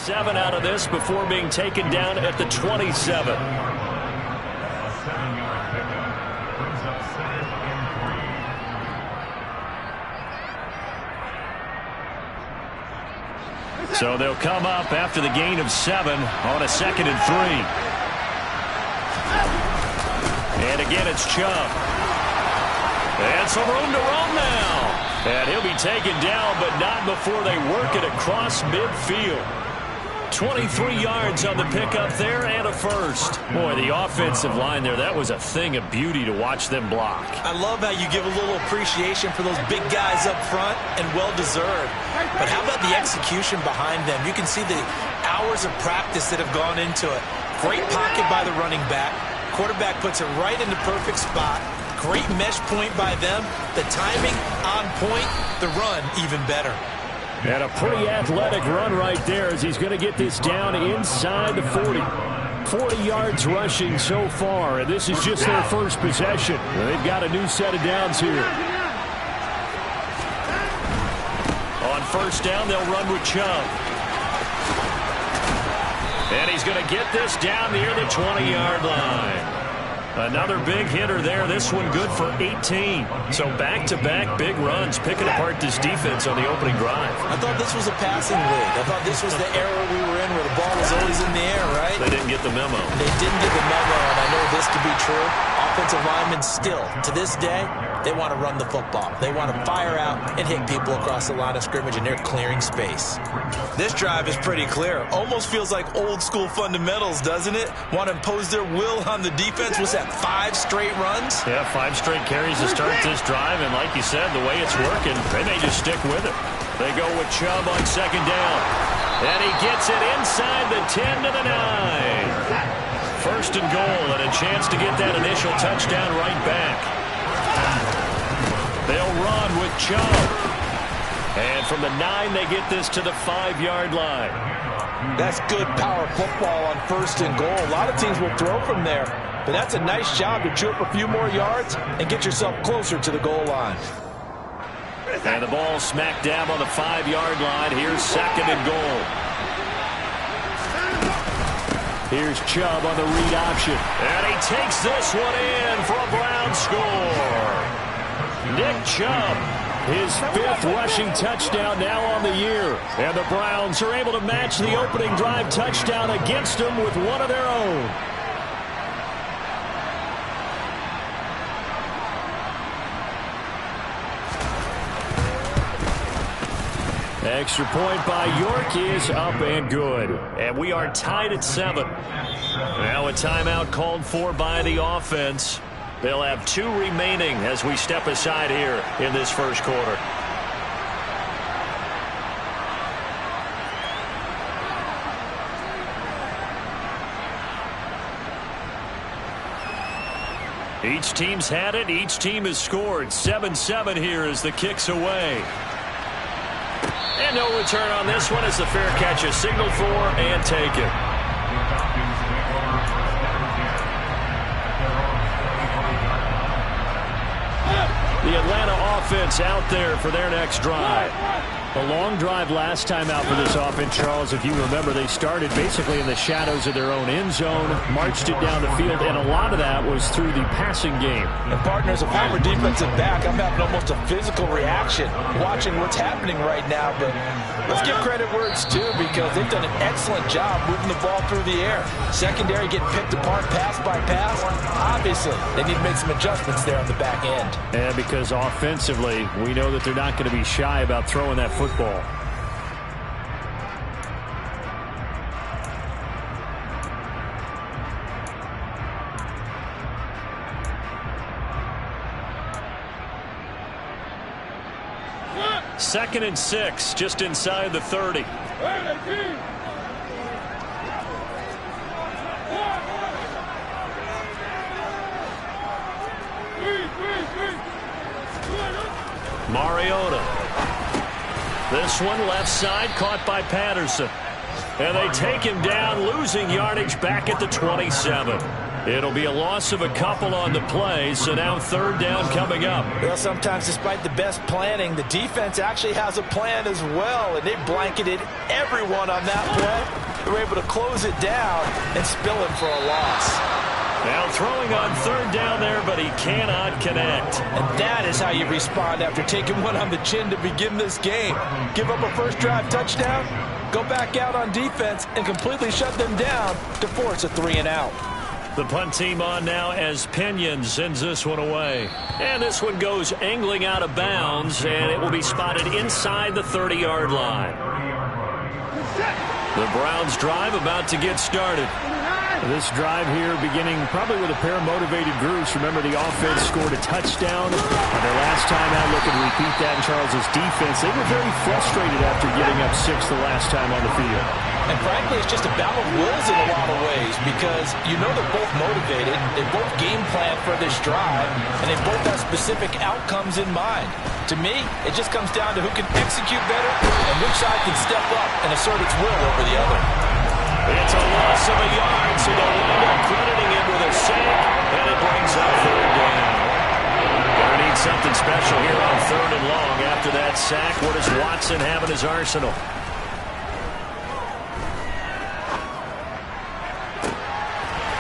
7 out of this before being taken down at the 27. So they'll come up after the gain of 7 on a 2nd and 3. And again, it's Chubb. And some room to run now. And he'll be taken down, but not before they work it across midfield. 23 yards on the pickup there and a first. Boy, the offensive line there, that was a thing of beauty to watch them block. I love how you give a little appreciation for those big guys up front, and well-deserved. But how about the execution behind them? You can see the hours of practice that have gone into it. Great pocket by the running back. Quarterback puts it right in the perfect spot. Great mesh point by them. The timing on point. The run even better. And a pretty athletic run right there as he's going to get this down inside the 40. 40 yards rushing so far, and this is just their first possession. They've got a new set of downs here. On first down, they'll run with Chubb. And he's going to get this down near the 20-yard line. Another big hitter there. This one good for 18. So back-to-back big runs, picking apart this defense on the opening drive. I thought this was a passing league. I thought this was the era we were in where the ball was always in the air, right? They didn't get the memo. They didn't get the memo, and I know this to be true. Offensive linemen still, to this day, they want to run the football. They want to fire out and hit people across the line of scrimmage, and they're clearing space. This drive is pretty clear. Almost feels like old-school fundamentals, doesn't it? Want to impose their will on the defense. Was that 5 straight runs? Yeah, 5 straight carries to start this drive, and like you said, the way it's working, they may just stick with it. They go with Chubb on second down, and he gets it inside the 10 to the 9. First and goal, and a chance to get that initial touchdown right back. They'll run with Chubb. And from the 9, they get this to the 5-yard line. That's good power football on first and goal. A lot of teams will throw from there, but that's a nice job to chew up a few more yards and get yourself closer to the goal line. And the ball smack dab on the 5-yard line. Here's second and goal. Here's Chubb on the read option. And he takes this one in for a Brown score. Nick Chubb, his 5th rushing touchdown now on the year. And the Browns are able to match the opening drive touchdown against them with one of their own. Extra point by York is up and good. And we are tied at 7. Now a timeout called for by the offense. They'll have 2 remaining as we step aside here in this first quarter. Each team's had it. Each team has scored. 7-7 here as the kick's away. And no return on this one as the fair catch is signaled for and taken. The Atlanta offense out there for their next drive. A long drive last time out for this offense, Charles. If you remember, they started basically in the shadows of their own end zone, marched it down the field, and a lot of that was through the passing game. And partners, a former defensive back, I'm having almost a physical reaction watching what's happening right now. But let's give credit where it's due because they've done an excellent job moving the ball through the air. Secondary getting picked apart pass by pass. Obviously, they need to make some adjustments there on the back end. And because offensively, we know that they're not going to be shy about throwing that football. Second and 6, just inside the 30. Mariota. This one left side caught by Patterson. And they take him down, losing yardage back at the 27. It'll be a loss of a couple on the play, so now third down coming up. Well, sometimes despite the best planning, the defense actually has a plan as well, and they blanketed everyone on that play. They were able to close it down and spill him for a loss. Now throwing on third down there, but he cannot connect. And that is how you respond after taking one on the chin to begin this game. Give up a first drive touchdown, go back out on defense, and completely shut them down to force a 3-and-out. The punt team on now as Pinion sends this one away. And this one goes angling out of bounds, and it will be spotted inside the 30-yard line. The Browns drive about to get started. This drive here beginning probably with a pair of motivated groups. Remember, the offense scored a touchdown on their last time out. Looking to repeat that in Charles's defense. They were very frustrated after giving up 6 the last time on the field. And frankly, it's just a battle of wills in a lot of ways because you know they're both motivated. They both game plan for this drive, and they both have specific outcomes in mind. To me, it just comes down to who can execute better and which side can step up and assert its will over the other. It's a loss of a yard, so they'll wind up crediting it with a sack, and it brings up third down. Gonna need something special here on third and long after that sack. What does Watson have in his arsenal?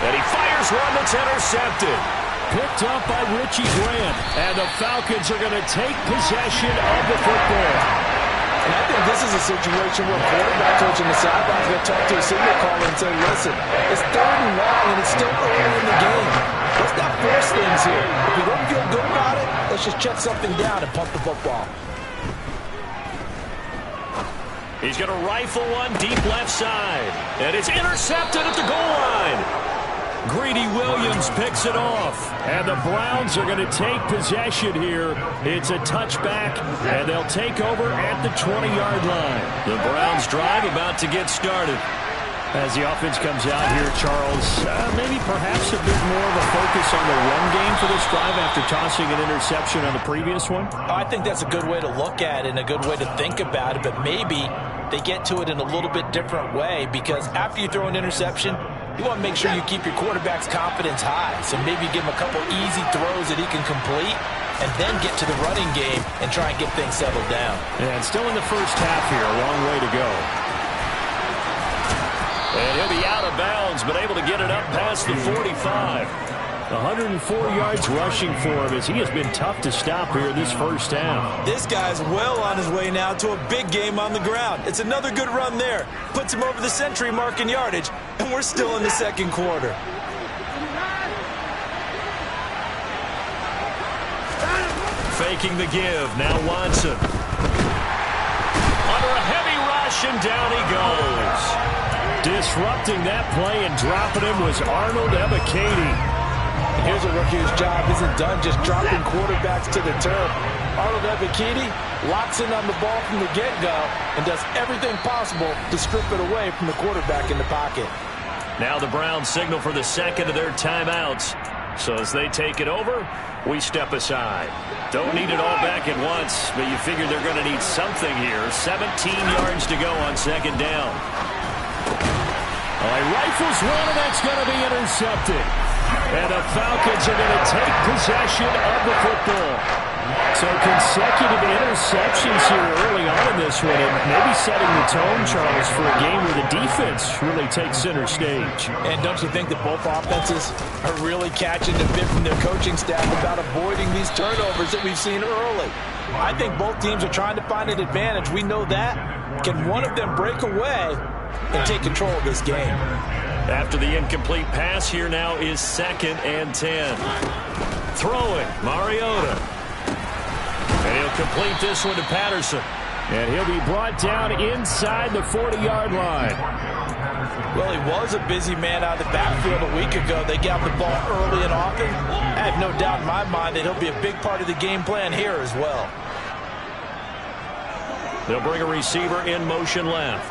And he fires one that's intercepted. Picked up by Richie Grant, and the Falcons are going to take possession of the football. And I think this is a situation where a quarterback coach on the sideline is going to talk to a signal caller and say, listen, it's third and long and it's still early in the game. Let's not force things here. If we don't feel good about it, let's just check something down and pump the football. He's going to rifle one deep left side. And it's intercepted at the goal line. Greedy Williams picks it off. And the Browns are going to take possession here. It's a touchback, and they'll take over at the 20-yard line. The Browns drive about to get started. As the offense comes out here, Charles, maybe perhaps a bit more of a focus on the run game for this drive after tossing an interception on the previous one? I think that's a good way to look at it and a good way to think about it, but maybe they get to it in a little bit different way because after you throw an interception, you want to make sure you keep your quarterback's confidence high. So maybe give him a couple easy throws that he can complete and then get to the running game and try and get things settled down. And still in the first half here, a long way to go. And he'll be out of bounds, but able to get it up past the 45. 104 yards rushing for him as he has been tough to stop here this first half. This guy's well on his way now to a big game on the ground. It's another good run there. Puts him over the century mark in yardage, and we're still in the second quarter. Faking the give. Now Watson. Under a heavy rush, and down he goes. Disrupting that play and dropping him was Arnold Ebiketie. Here's a rookie whose job isn't done just dropping quarterbacks to the turf. Arnold Ebiketie locks in on the ball from the get-go and does everything possible to strip it away from the quarterback in the pocket. Now the Browns signal for the second of their timeouts. So as they take it over, we step aside. Don't need it all back at once, but you figure they're going to need something here. 17 yards to go on second down. He rifles one, and that's going to be intercepted. And the Falcons are going to take possession of the football. So consecutive interceptions here early on in this one, and maybe setting the tone, Charles, for a game where the defense really takes center stage. And don't you think that both offenses are really catching the bit from their coaching staff about avoiding these turnovers that we've seen early? I think both teams are trying to find an advantage. We know that. Can one of them break away and take control of this game? After the incomplete pass, here now is 2nd and 10. Throwing, Mariota. And he'll complete this one to Patterson. And he'll be brought down inside the 40-yard line. Well, he was a busy man out of the backfield a week ago. They got the ball early and often. I have no doubt in my mind that he'll be a big part of the game plan here as well. They'll bring a receiver in motion left.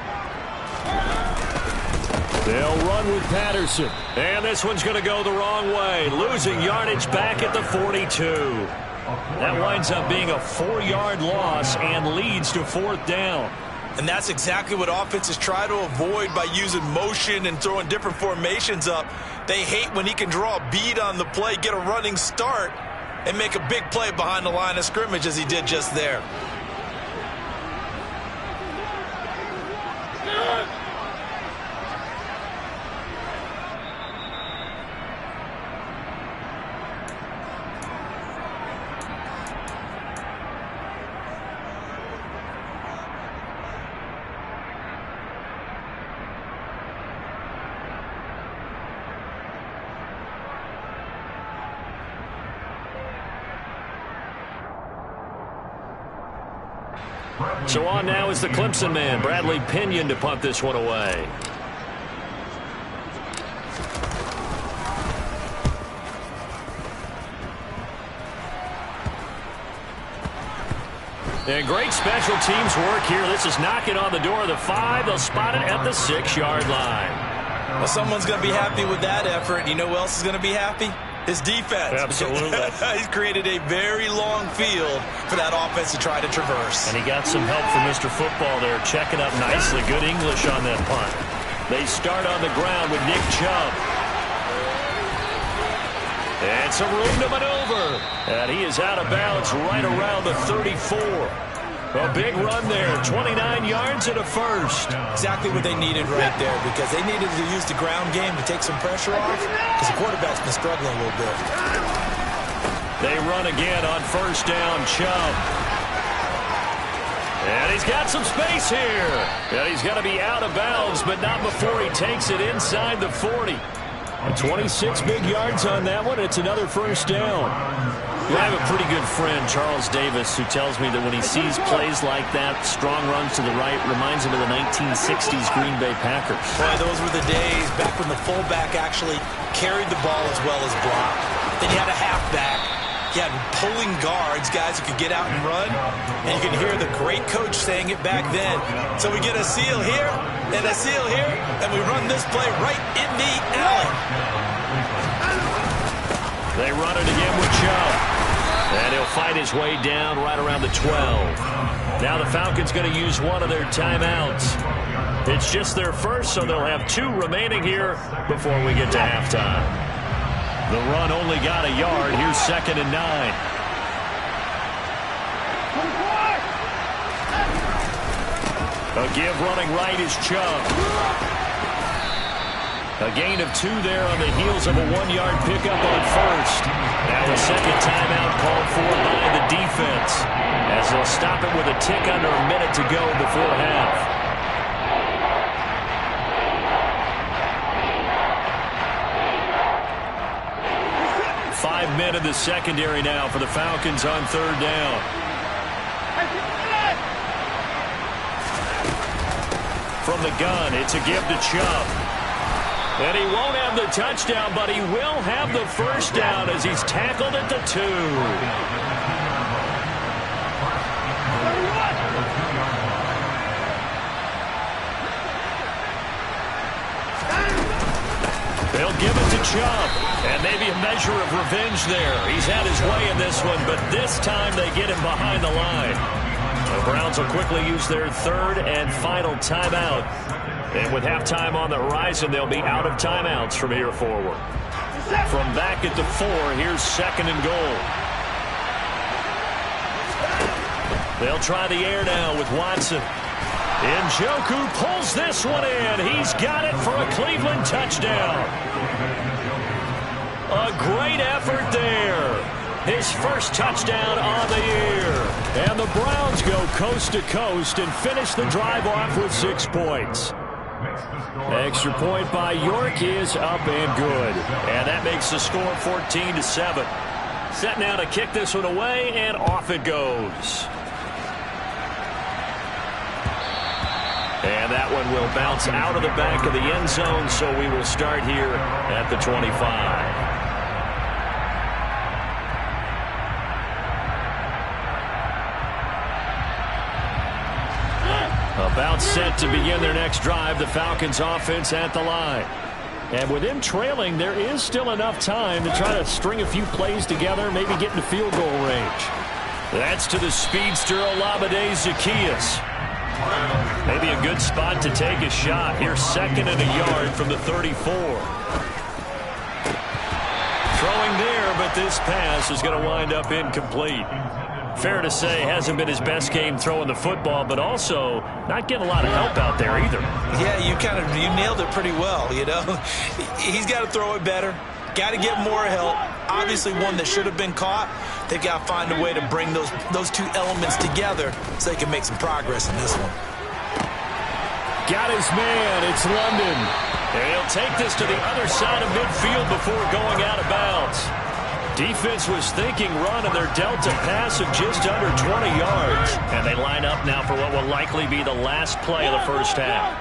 They'll run with Patterson. And this one's going to go the wrong way. Losing yardage back at the 42. That winds up being a 4-yard loss and leads to 4th down. And that's exactly what offenses try to avoid by using motion and throwing different formations up. They hate when he can draw a bead on the play, get a running start, and make a big play behind the line of scrimmage as he did just there. So on now is the Clemson man, Bradley Pinion, to punt this one away. And great special teams work here. This is knocking on the door of the 5. They'll spot it at the 6-yard line. Well, someone's going to be happy with that effort. You know who else is going to be happy? His defense. Absolutely. He's created a very long field for that offense to try to traverse. And he got some help from Mr. Football there, checking up nicely. Good English on that punt. They start on the ground with Nick Chubb. And some room to maneuver. And he is out of bounds right around the 34. A big run there, 29 yards and a first. Exactly what they needed right there, because they needed to use the ground game to take some pressure off, because the quarterback's been struggling a little bit. They run again on first down, Chubb. And he's got some space here. And he's going to be out of bounds, but not before he takes it inside the 40. 26 big yards on that one. It's another first down. I have a pretty good friend, Charles Davis, who tells me that when he sees plays like that, strong runs to the right, reminds him of the 1960s Green Bay Packers. Boy, those were the days back when the fullback actually carried the ball as well as blocked. Then you had a halfback. You had pulling guards, guys who could get out and run. And you can hear the great coach saying it back then. So we get a seal here and a seal here, and we run this play right in the alley. They run it again with Chubb. And he'll fight his way down right around the 12. Now the Falcons going to use one of their timeouts. It's just their first, so they'll have 2 remaining here before we get to halftime. The run only got a yard. Here's 2nd and 9. A give running right is Chubb. A gain of 2 there on the heels of a 1-yard pickup on first. Now a second timeout called for by the defense, as they'll stop it with a tick under a minute to go before half. Five men in the secondary now for the Falcons on third down. From the gun, it's a give to Chubb. And he won't have the touchdown, but he will have the first down as he's tackled at the 2. They'll give it to Chubb. And maybe a measure of revenge there. He's had his way in this one, but this time they get him behind the line. The Browns will quickly use their 3rd and final timeout. And with halftime on the horizon, they'll be out of timeouts from here forward. From back at the 4, here's 2nd and goal. They'll try the air now with Watson. Njoku pulls this one in. He's got it for a Cleveland touchdown. A great effort there. His first touchdown on the year. And the Browns go coast to coast and finish the drive off with 6 points. Extra point by York is up and good. And that makes the score 14-7. Set now to kick this one away, and off it goes. And that one will bounce out of the back of the end zone, so we will start here at the 25. About set to begin their next drive, the Falcons offense at the line. And with them trailing, there is still enough time to try to string a few plays together, maybe get into field goal range. That's to the speedster Olamide Zaccheaus. Maybe a good spot to take a shot. Here's 2nd and a yard from the 34. Throwing there, but this pass is going to wind up incomplete. Fair to say, hasn't been his best game throwing the football, but also not getting a lot of help out there either. Yeah, you nailed it pretty well, you know. He's got to throw it better. Got to get more help. Obviously one that should have been caught. They've got to find a way to bring those two elements together so they can make some progress in this one. Got his man. It's London. And he'll take this to the other side of midfield before going out of bounds. Defense was thinking run, and they're dealt a pass of just under 20 yards. And they line up now for what will likely be the last play of the first half.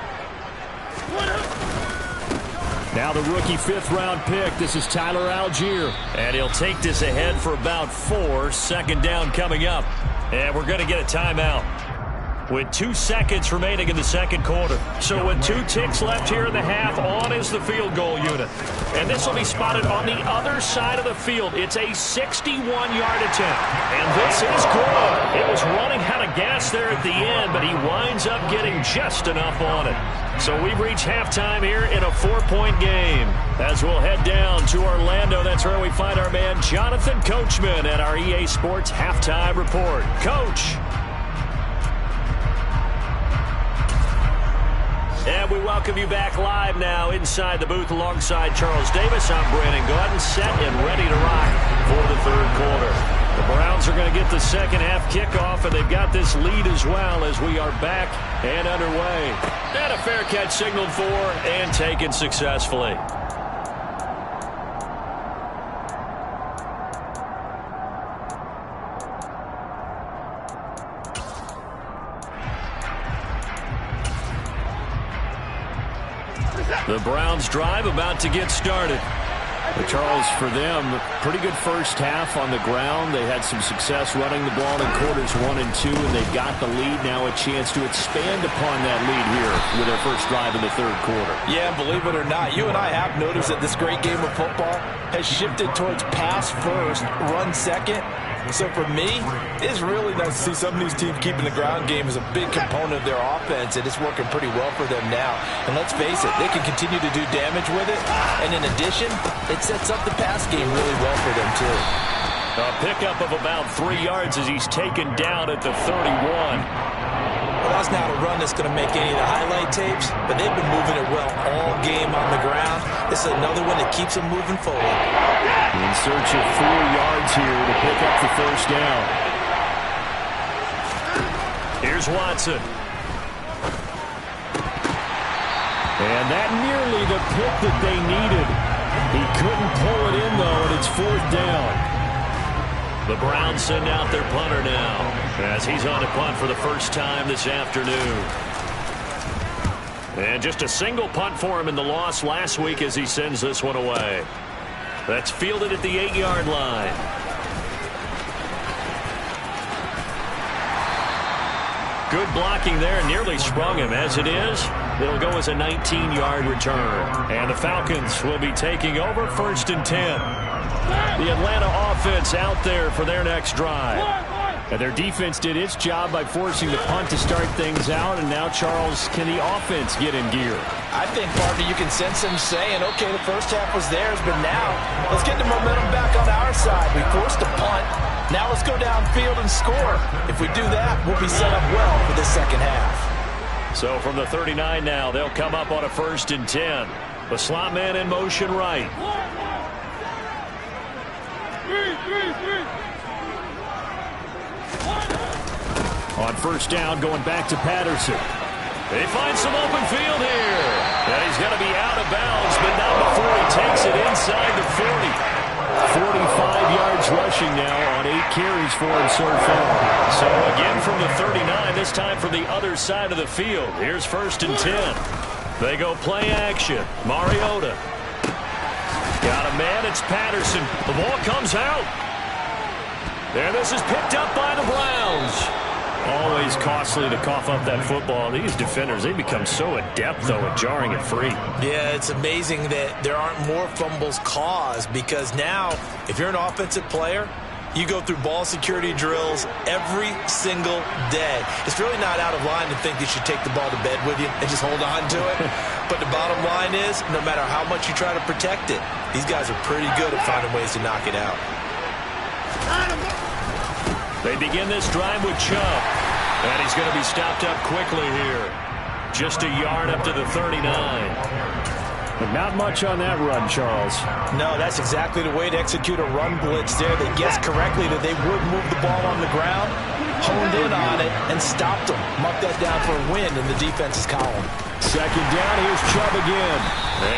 Now the rookie 5th-round pick. This is Tyler Algier. And he'll take this ahead for about 4. 2nd down coming up. And we're going to get a timeout with 2 seconds remaining in the 2nd quarter. So with 2 ticks left here in the half, on is the field goal unit. And this will be spotted on the other side of the field. It's a 61-yard attempt. And this is good. It was running out of gas there at the end, but he winds up getting just enough on it. So we've reached halftime here in a 4-point game. As we'll head down to Orlando, that's where we find our man Jonathan Coachman at our EA Sports Halftime Report. Coach. And we welcome you back live now inside the booth alongside Charles Davis. I'm Brandon Gordon, set and ready to rock for the 3rd quarter. The Browns are going to get the 2nd half kickoff, and they've got this lead as well as we are back and underway. And a fair catch signaled for and taken successfully. The Browns drive about to get started. But Charles, for them, pretty good first half on the ground. They had some success running the ball in quarters 1 and 2, and they've got the lead now, a chance to expand upon that lead here with their first drive in the 3rd quarter. Yeah, believe it or not, you and I have noticed that this great game of football has shifted towards pass first, run second. So for me, it's really nice to see some of these teams keeping the ground game as a big component of their offense, and it's working pretty well for them now. And let's face it, they can continue to do damage with it. And in addition, it sets up the pass game really well for them, too. A pickup of about 3 yards as he's taken down at the 31. Well, that's not a run that's going to make any of the highlight tapes, but they've been moving it well all game on the ground. This is another one that keeps them moving forward. In search of 4 yards here to pick up the first down. Here's Watson. And that nearly the pick that they needed. He couldn't pull it in, though, and it's 4th down. The Browns send out their punter now as he's on to punt for the first time this afternoon. And just a single punt for him in the loss last week as he sends this one away. That's fielded at the 8-yard line. Good blocking there, nearly sprung him. As it is, it'll go as a 19-yard return. And the Falcons will be taking over 1st and 10. The Atlanta offense out there for their next drive. And their defense did its job by forcing the punt to start things out. And now, Charles, can the offense get in gear? I think, partner, you can sense them saying, okay, the first half was theirs, but now let's get the momentum back on our side. We forced a punt. Now let's go downfield and score. If we do that, we'll be set up well for this 2nd half. So from the 39 now, they'll come up on a 1st and 10. The slot man in motion right. On 1st down, going back to Patterson. They find some open field here. And he's going to be out of bounds, but not before he takes it inside the 40. 45 yards rushing now on 8 carries for him so far. So again from the 39, this time from the other side of the field. Here's 1st and 10. They go play action. Mariota. Got a man, it's Patterson. The ball comes out. And this is picked up by the Browns. Always costly to cough up that football. These defenders, they become so adept, though, at jarring it free. Yeah, it's amazing that there aren't more fumbles caused, because now, if you're an offensive player, You go through ball security drills every single day. It's really not out of line to think you should take the ball to bed with you and just hold on to it. But the bottom line is, no matter how much you try to protect it, these guys are pretty good at finding ways to knock it out. They begin this drive with Chubb. And he's going to be stopped up quickly here. Just a yard up to the 39. But not much on that run, Charles. No, that's exactly the way to execute a run blitz there. They guessed correctly that they would move the ball on the ground, honed in on it, and stopped them. Marked that down for a win in the defense's column. Second down, here's Chubb again.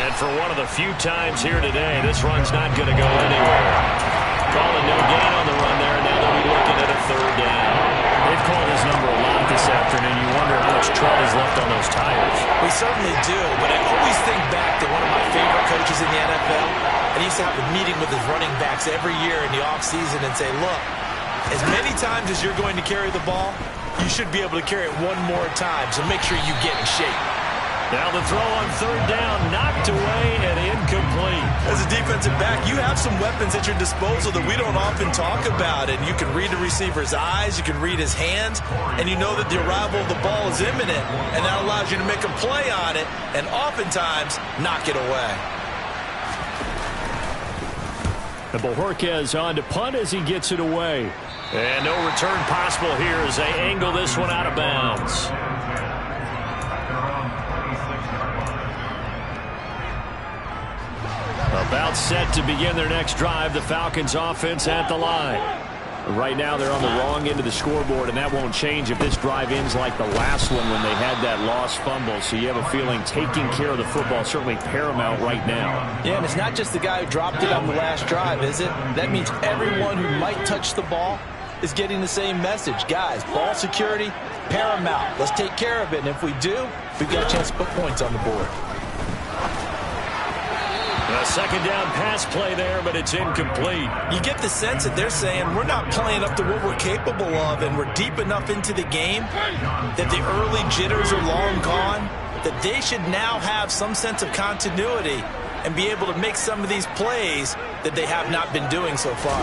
And for one of the few times here today, this run's not going to go anywhere. Calling no gain on the run there, and now they'll be looking at a third down. They've called his number a lot this afternoon. You wonder how much tread is left on those tires. We certainly do, but I always think back to one of my favorite coaches in the NFL. And he used to have a meeting with his running backs every year in the offseason and say, look, as many times as you're going to carry the ball, you should be able to carry it one more time, so make sure you get in shape. Now the throw on third down, knocked away and incomplete. As a defensive back, you have some weapons at your disposal that we don't often talk about. And you can read the receiver's eyes, you can read his hands, and you know that the arrival of the ball is imminent. And that allows you to make a play on it and oftentimes knock it away. And Bojorquez on to punt as he gets it away. And no return possible here as they angle this one out of bounds. About set to begin their next drive, the Falcons offense at the line. Right now they're on the wrong end of the scoreboard, and that won't change if this drive ends like the last one when they had that lost fumble. So you have a feeling taking care of the football is certainly paramount right now. Yeah, and it's not just the guy who dropped it on the last drive, is it? That means everyone who might touch the ball is getting the same message. Guys, ball security, paramount. Let's take care of it, and if we do, we've got a chance to put points on the board. A second down pass play there, but it's incomplete. You get the sense that they're saying we're not playing up to what we're capable of, and we're deep enough into the game that the early jitters are long gone, that they should now have some sense of continuity and be able to make some of these plays that they have not been doing so far.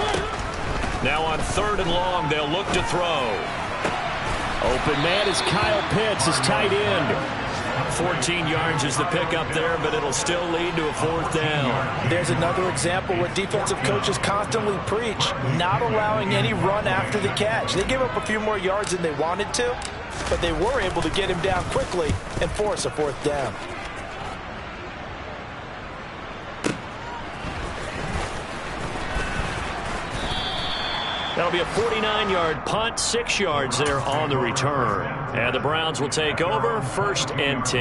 Now on third and long, they'll look to throw. Open man is Kyle Pitts, his tight end. 14 yards is the pickup there, but it'll still lead to a fourth down. There's another example where defensive coaches constantly preach, not allowing any run after the catch. They gave up a few more yards than they wanted to, but they were able to get him down quickly and force a fourth down. That'll be a 49-yard punt, 6 yards there on the return. And the Browns will take over, 1st and 10.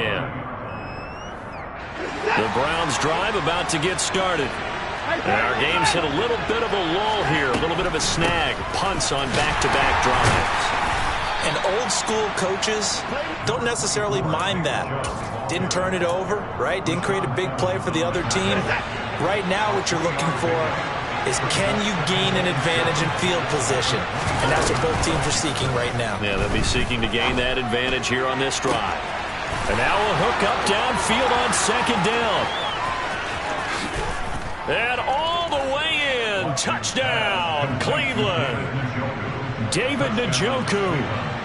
The Browns drive about to get started. And our game's hit a little bit of a lull here, a little bit of a snag. Punts on back-to-back drives. And old school coaches don't necessarily mind that. Didn't turn it over, right? Didn't create a big play for the other team. Right now what you're looking for is can you gain an advantage in field position? And that's what both teams are seeking right now. Yeah, they'll be seeking to gain that advantage here on this drive. And now a hook up downfield on second down. And all the way in. Touchdown, Cleveland. David Njoku.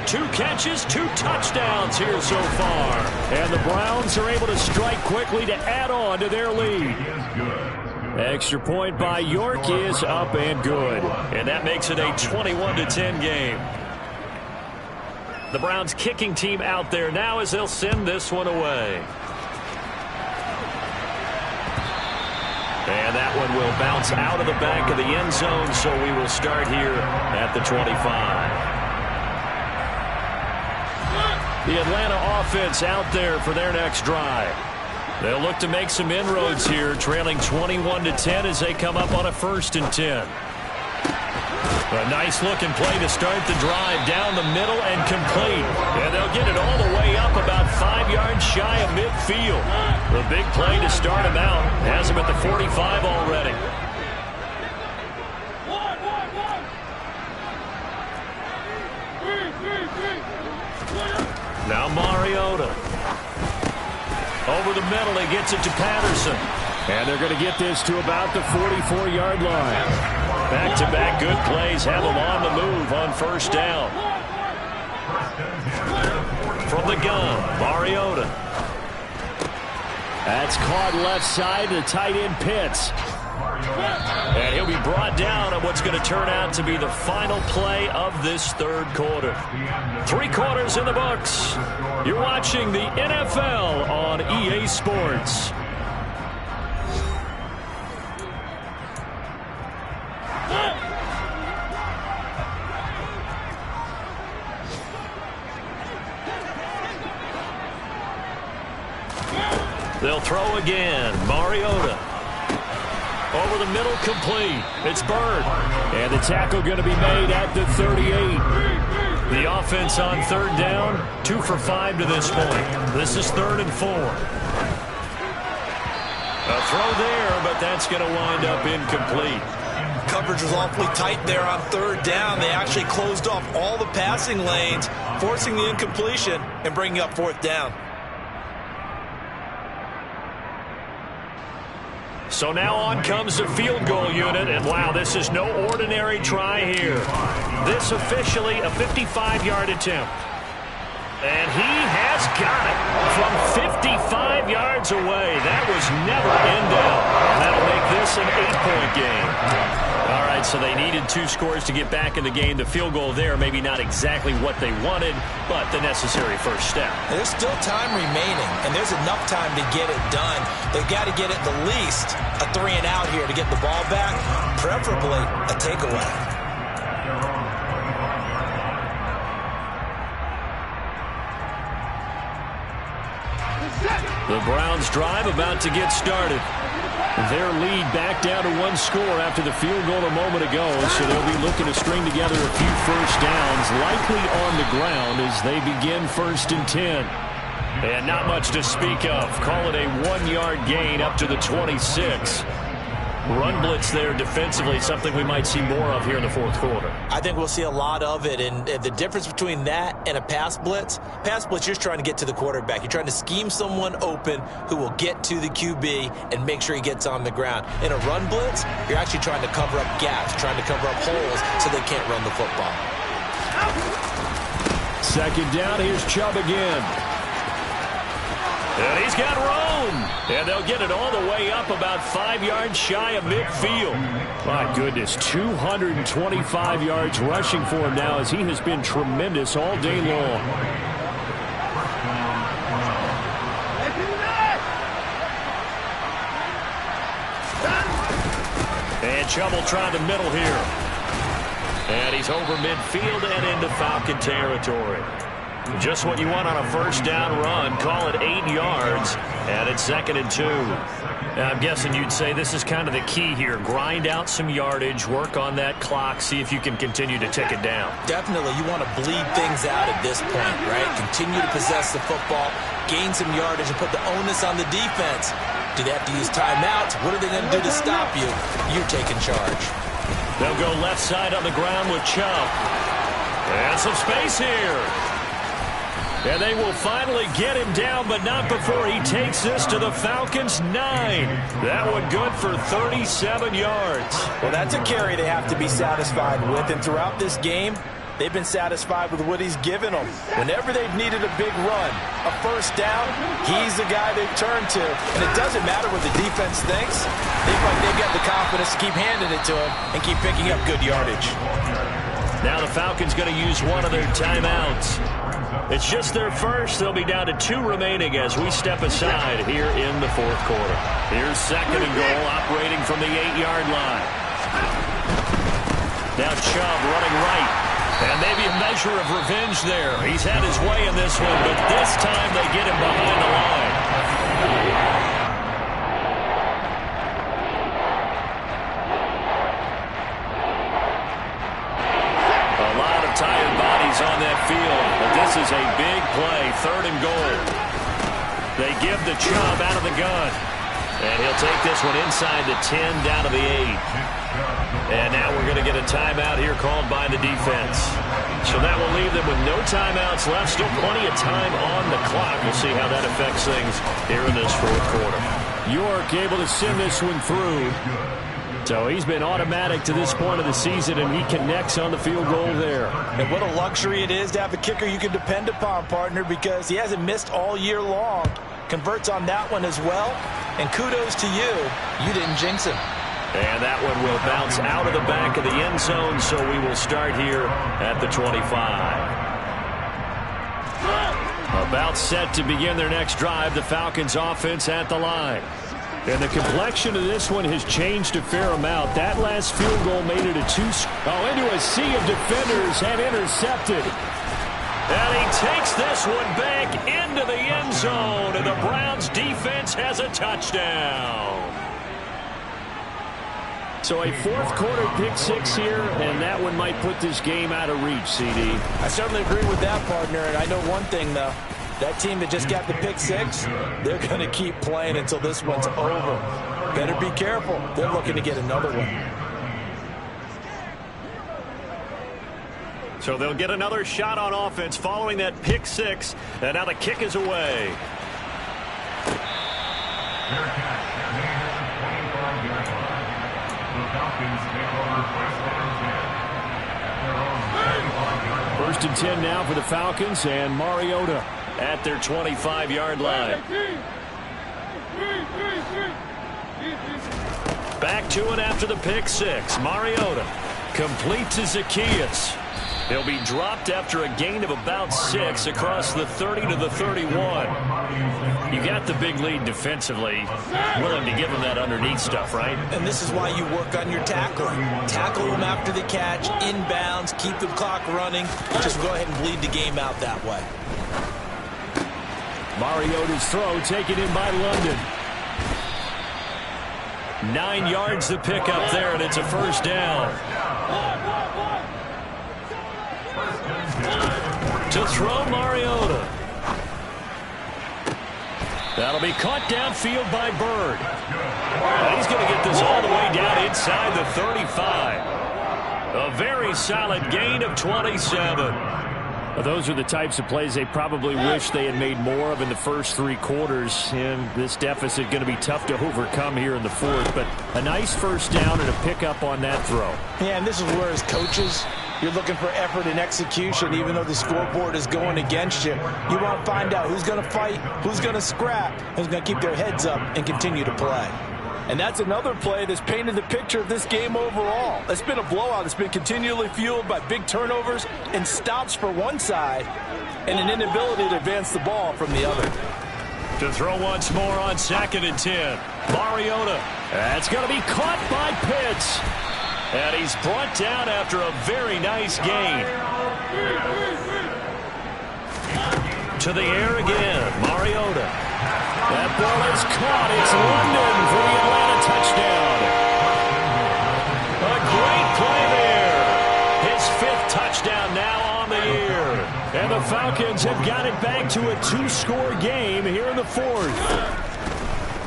2 catches, 2 touchdowns here so far. And the Browns are able to strike quickly to add on to their lead. Extra point by York is up and good. And that makes it a 21-10 game. The Browns kicking team out there now as they'll send this one away. And that one will bounce out of the back of the end zone, so we will start here at the 25. The Atlanta offense out there for their next drive. They'll look to make some inroads here, trailing 21-10 as they come up on a 1st and 10. A nice-looking play to start the drive down the middle and complete. And they'll get it all the way up about 5 yards shy of midfield. The big play to start him out has him at the 45 already. Now Mariota. Over the middle, he gets it to Patterson. And they're going to get this to about the 44-yard line. Back-to-back good plays have them on the move on first down. From the gun, Mariota. That's caught left side to tight end Pitts. And he'll be brought down on what's going to turn out to be the final play of this third quarter. 3 quarters in the books. You're watching the NFL on EA Sports. They'll throw again. Mariota. Over the middle, complete. It's Bird. And the tackle going to be made at the 38. The offense on third down, 2 for 5 to this point. This is 3rd and 4. A throw there, but that's going to wind up incomplete. Coverage was awfully tight there on third down. They actually closed off all the passing lanes, forcing the incompletion and bringing up 4th down. So now on comes the field goal unit, and wow, this is no ordinary try here. This officially a 55-yard attempt. And he has got it from 55 yards away. That was never in doubt. And that'll make this an 8-point game. All right, so they needed 2 scores to get back in the game. The field goal there, maybe not exactly what they wanted, but the necessary first step. There's still time remaining, and there's enough time to get it done. They've got to get at the least a 3-and-out here to get the ball back, preferably a takeaway. The Browns drive about to get started. Their lead back down to 1 score after the field goal a moment ago, so they'll be looking to string together a few first downs, likely on the ground as they begin 1st and 10. And not much to speak of. Call it a 1-yard gain up to the 26. Run blitz there defensively, something we might see more of here in the 4th quarter. I think we'll see a lot of it, and the difference between that and a pass blitz, you're just trying to get to the quarterback. You're trying to scheme someone open who will get to the QB and make sure he gets on the ground. In a run blitz, you're actually trying to cover up gaps, trying to cover up holes so they can't run the football. 2nd down, here's Chubb again. And he's got room. And they'll get it all the way up about 5 yards shy of midfield. My goodness, 225 yards rushing for him now as he has been tremendous all day long. And Chubb will try the middle here. And he's over midfield and into Falcon territory. Just what you want on a first down run. Call it 8 yards, and it's 2nd and 2. Now, I'm guessing you'd say this is kind of the key here. Grind out some yardage, work on that clock, see if you can continue to tick it down. Definitely, you want to bleed things out at this point, right? Continue to possess the football, gain some yardage, and put the onus on the defense. Do they have to use timeouts? What are they going to do to stop you? You're taking charge. They'll go left side on the ground with Chubb. And some space here. And they will finally get him down, but not before he takes this to the Falcons' 9. That one good for 37 yards. Well, that's a carry they have to be satisfied with. And throughout this game, they've been satisfied with what he's given them. Whenever they've needed a big run, a first down, he's the guy they turn to. And it doesn't matter what the defense thinks. They've got the confidence to keep handing it to him and keep picking up good yardage. Now the Falcons going to use one of their timeouts. It's just their first. They'll be down to 2 remaining as we step aside here in the 4th quarter. Here's 2nd and goal, operating from the 8-yard line. Now Chubb running right. And maybe a measure of revenge there. He's had his way in this one, but this time they get him behind the line. Tired bodies on that field, but this is a big play, 3rd and goal. They give the Chubb out of the gun, and he'll take this one inside the 10 down to the 8. And now we're going to get a timeout here called by the defense. So that will leave them with no timeouts left, still plenty of time on the clock. We'll see how that affects things here in this 4th quarter. York able to send this one through. So he's been automatic to this point of the season, and he connects on the field goal there. And what a luxury it is to have a kicker you can depend upon, partner, because he hasn't missed all year long. Converts on that one as well. And kudos to you. You didn't jinx him. And that one will bounce out of the back of the end zone, so we will start here at the 25. About set to begin their next drive, the Falcons offense at the line. And the complexion of this one has changed a fair amount. That last field goal made it a into a sea of defenders and intercepted. And he takes this one back into the end zone, and the Browns defense has a touchdown. So a fourth quarter pick six here, and that one might put this game out of reach, CD. I certainly agree with that, partner, and I know one thing, though. That team that just got the pick six, they're going to keep playing until this one's over. Better be careful. They're looking to get another one. So they'll get another shot on offense following that pick six, and now the kick is away. First and 10 now for the Falcons, and Mariota at their 25-yard line. Back to it after the pick six. Mariota complete to Zacchaeus. He'll be dropped after a gain of about 6 across the 30 to the 31. You got the big lead defensively. Willing to give him that underneath stuff, right? And this is why you work on your tackling. Tackle him after the catch, inbounds, keep the clock running. Just go ahead and bleed the game out that way. Mariota's throw taken in by London. 9 yards to pick up there, and it's a first down. To throw Mariota. That'll be caught downfield by Bird. And he's going to get this all the way down inside the 35. A very solid gain of 27. Well, those are the types of plays they probably wish they had made more of in the first 3 quarters. And this deficit going to be tough to overcome here in the fourth. But a nice first down and a pickup on that throw. Yeah, and this is where as coaches, you're looking for effort and execution, even though the scoreboard is going against you. You want to find out who's going to fight, who's going to scrap, who's going to keep their heads up and continue to play. And that's another play that's painted the picture of this game overall. It's been a blowout. It's been continually fueled by big turnovers and stops for one side and an inability to advance the ball from the other. To throw once more on 2nd and 10. Mariota. That's going to be caught by Pitts. And he's brought down after a very nice gain. To the air again. Mariota. That ball is caught. It's London for the Atlanta touchdown. A great play there. His 5th touchdown now on the year. And the Falcons have got it back to a 2-score game here in the 4th.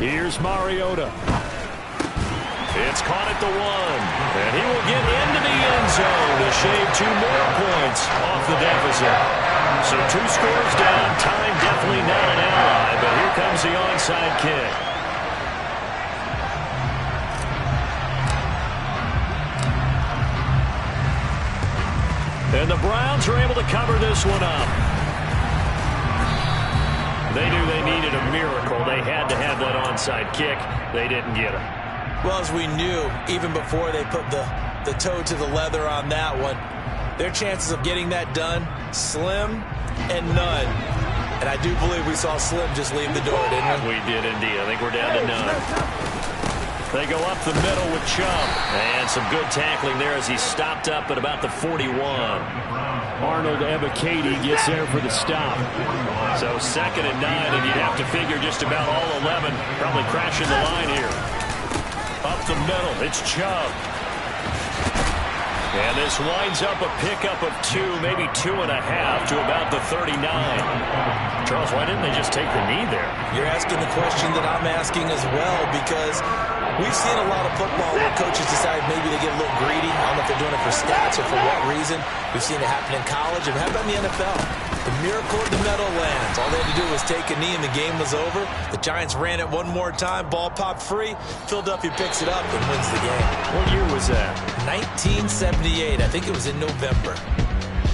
Here's Mariota. It's caught at the 1, and he will get into the end zone to shave 2 more points off the deficit. So 2 scores down, time definitely not an ally, but here comes the onside kick. And the Browns are able to cover this one up. They knew they needed a miracle. They had to have that onside kick. They didn't get it. Well, as we knew, even before they put the toe to the leather on that one, their chances of getting that done, slim and none. And I do believe we saw Slim just leave the door, didn't we? We did indeed. I think we're down to none. They go up the middle with Chubb. And some good tackling there as he stopped up at about the 41. Arnold Ebiketie gets there for the stop. So 2nd and 9, and you'd have to figure just about all 11 probably crashing the line here. Up the middle, it's Chubb. And this winds up a pickup of 2, maybe 2.5 to about the 39. Charles, why didn't they just take the knee there? You're asking the question that I'm asking as well, because we've seen a lot of football where coaches decide maybe they get a little greedy. I don't know if they're doing it for stats or for what reason. We've seen it happen in college, and how about in the NFL? The miracle of the Meadowlands. All they had to do was take a knee and the game was over. The Giants ran it one more time. Ball popped free. Philadelphia picks it up and wins the game. What year was that? 1978. I think it was in November.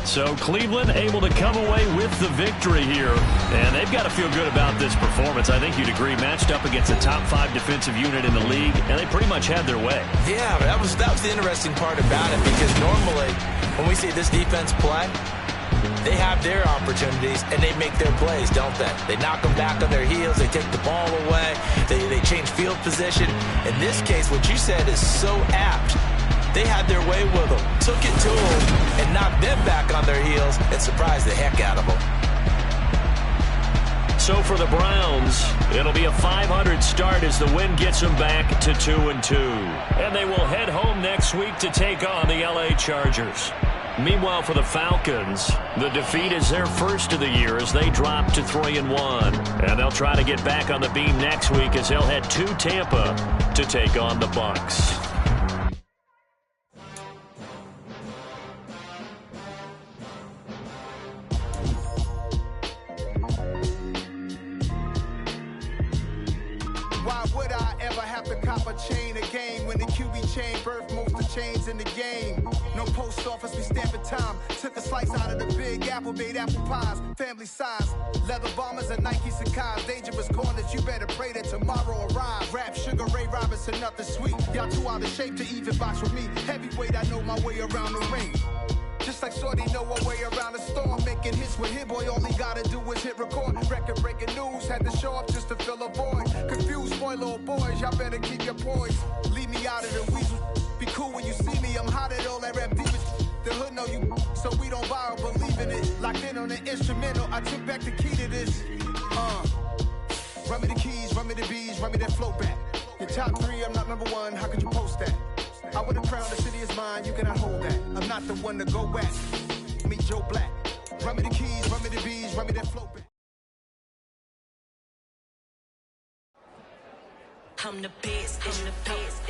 So Cleveland able to come away with the victory here. And they've got to feel good about this performance. I think you'd agree, matched up against a top 5 defensive unit in the league, and they pretty much had their way. Yeah, that was the interesting part about it, because normally when we see this defense play, they have their opportunities and they make their plays, don't they? They knock them back on their heels. They take the ball away. They change field position. In this case, what you said is so apt. They had their way with them, took it to them, and knocked them back on their heels and surprised the heck out of them. So for the Browns, it'll be a 500 start as the win gets them back to 2-2. And they will head home next week to take on the LA Chargers. Meanwhile, for the Falcons, the defeat is their first of the year as they drop to 3-1. And they'll try to get back on the beam next week as they'll head to Tampa to take on the Bucs. Why would I ever have to cop a chain again when the QB chain birthed most of the chains in the game? No post office, we stamping time. Took a slice out of the big apple, made apple pies, family size. Leather bombers and Nike Sacai's. Dangerous corners, you better pray that tomorrow arrives. Rap, Sugar Ray Robinson, nothing sweet. Y'all too out of shape to even box with me. Heavyweight, I know my way around the ring. Just like Shorty know a way around the storm. Making hits with Hit Boy, all he gotta do is hit record. Record-breaking news, had to show up just to fill a void. Confused, spoiled little boys, y'all better keep your poise. Leave me out of the weasel. Be cool when you see me, I'm hot at all that rap deep. The hood know you, so we don't borrow, believe in it. Locked in on the instrumental, I took back the key to this. Run me the keys, run me the bees, run me that flow back. Your top 3, I'm not number 1, how could you post that? I would have crowned the city is mine, you cannot hold that. I'm not the one to go back. Meet Joe Black. Run me the keys, run me the bees, run me that flow back. I'm the best, I'm the best,